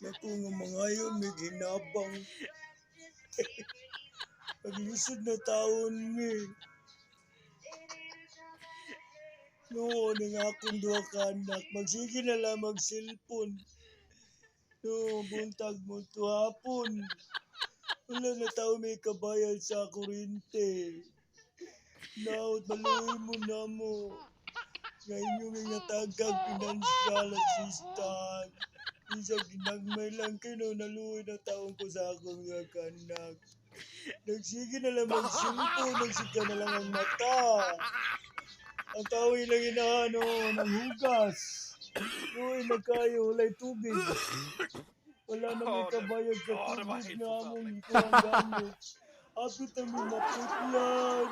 Naku nga mga yun, may ginabang. Paglisod na taon mi. Noon ang akong duha ka anak, magsige na lang mag-cellphone. No, buntag mo to hapon. Wala na tao may kabayan sa kuryente. Naot, maluwi mo na mo. Ngayon yung may natagag financial assistant. Isa ginagmay lang kino, naluwi na taong ko sa akong mga kanak. Nagsige na lang mag-cellphone, nagsige na lang ang mata. Ang tao ilang inaano ng hugas. Uy, nagkayo, walay tubig. Wala na may kabayad sa tubig na among ito ang gamit. Apit ang may maputlan.